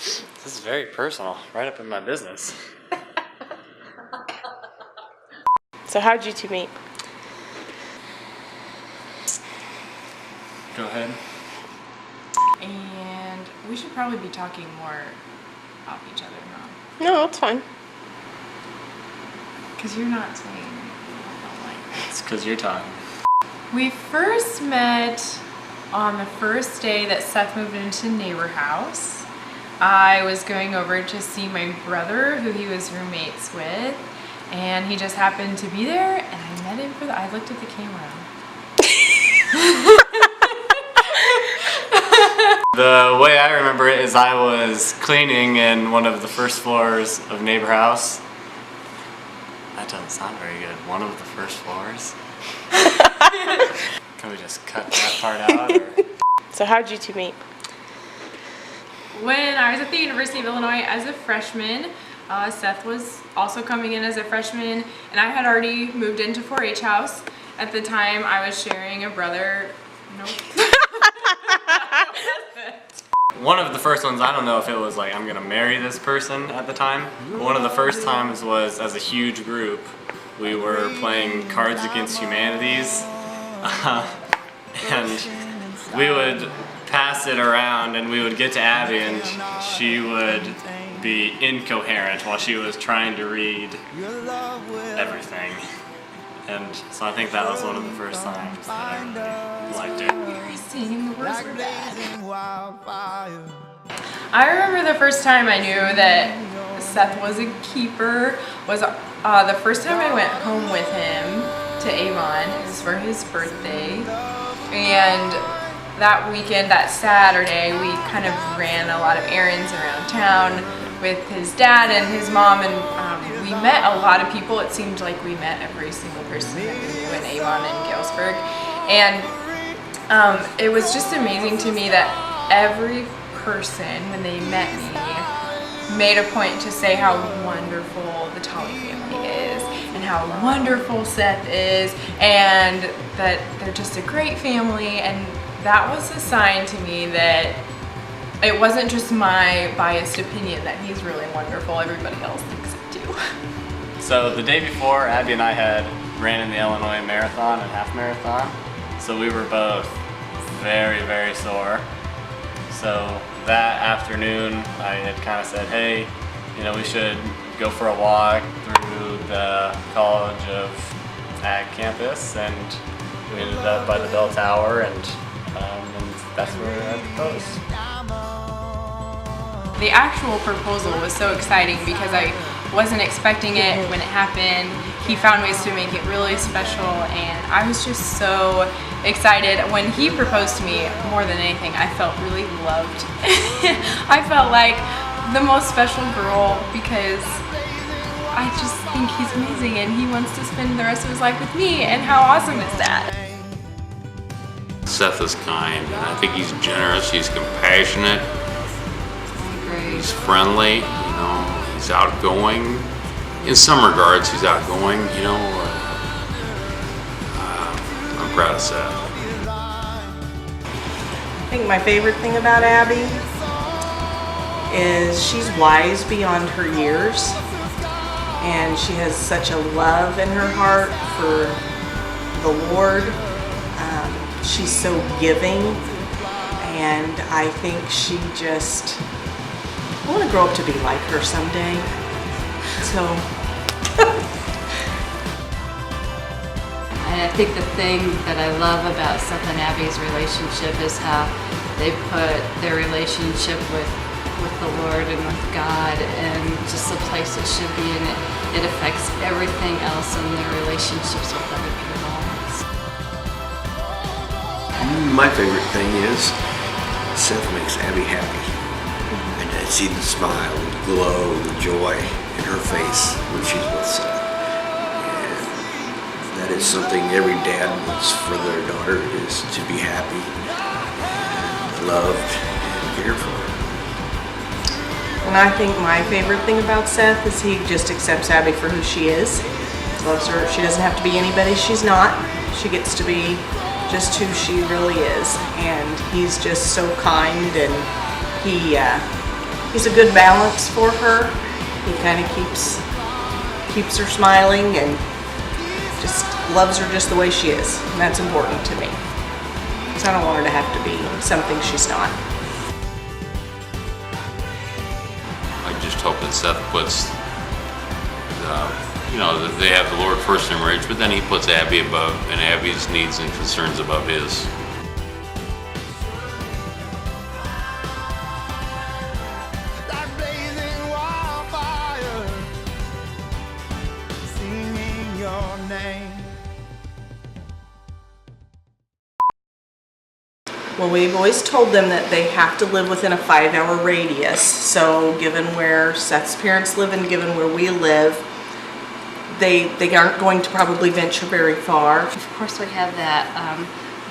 This is very personal, right up in my business. So how'd you two meet? Go ahead. And we should probably be talking more about each other, huh? No, it's fine. Because you're not saying I don't like It's because you're talking. We first met on the first day that Seth moved into Neighbor House. I was going over to see my brother, who he was roommates with, and he just happened to be there, and I met him I looked at the camera. The way I remember it is I was cleaning in one of the first floors of Neighbor House. That doesn't sound very good. One of the first floors? Can we just cut that part out? Or? So how'd you two meet? When I was at the University of Illinois as a freshman, Seth was also coming in as a freshman, and I had already moved into 4-H house. At the time, I was sharing a brother. Nope. One of the first ones, I don't know if it was like I'm gonna marry this person at the time, but one of the first times was as a huge group. We were playing Cards Against Humanities, and we would pass it around and we would get to Abby and she would be incoherent while she was trying to read everything. And so I think that was one of the first times that I really liked it. Singing the words were bad. I remember the first time I knew that Seth was a keeper was the first time I went home with him to Avon. It was for his birthday, and that weekend, that Saturday, we kind of ran a lot of errands around town with his dad and his mom, and we met a lot of people. It seemed like we met every single person that we knew in Avon and Galesburg, and it was just amazing to me that every person, when they met me, made a point to say how wonderful the Tolley family is and how wonderful Seth is and that they're just a great family. And that was a sign to me that it wasn't just my biased opinion that he's really wonderful. Everybody else thinks it too. So the day before, Abby and I had ran in the Illinois Marathon and half marathon. So we were both very, very sore. So that afternoon, I had kind of said, hey, you know, we should go for a walk through the College of Ag campus, and we ended up by the bell tower, and that's where I proposed. The actual proposal was so exciting because I wasn't expecting it when it happened. He found ways to make it really special, and I was just so excited. When he proposed to me, more than anything, I felt really loved. I felt like the most special girl because I just think he's amazing and he wants to spend the rest of his life with me, and how awesome is that? Seth is kind, and I think he's generous, he's compassionate, he's friendly, you know, he's outgoing. In some regards, he's outgoing, you know. I'm proud of Seth. I think my favorite thing about Abby is she's wise beyond her years, and she has such a love in her heart for the Lord. She's so giving, and I think she just, I want to grow up to be like her someday. So. And I think the thing that I love about Seth and Abby's relationship is how they put their relationship with the Lord and with God and just the place it should be, and it affects everything else in their relationships with other people. My favorite thing is Seth makes Abby happy. And I see the smile, the glow, the joy in her face when she's with Seth. And that is something every dad wants for their daughter, is to be happy, and loved, and cared for. And I think my favorite thing about Seth is he just accepts Abby for who she is. Loves her. She doesn't have to be anybody she's not. She gets to be just who she really is. And he's just so kind, and he he's a good balance for her. He kind of keeps her smiling and just loves her just the way she is. And that's important to me. So I don't want her to have to be something she's not. I just hope that Seth puts, that they have the Lord first in marriage, but then he puts Abby above, and Abby's needs and concerns above his. Well, we've always told them that they have to live within a 5-hour radius. So given where Seth's parents live and given where we live, they aren't going to probably venture very far. Of course, we have that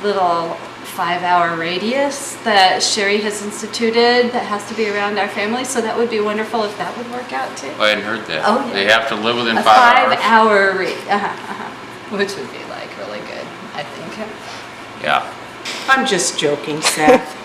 little 5-hour radius that Sherry has instituted that has to be around our family. So that would be wonderful if that would work out too. I hadn't heard that. Oh, yeah. They have to live within A 5 hours? 5-hour radius, which would be like really good, I think. Yeah. I'm just joking, Seth.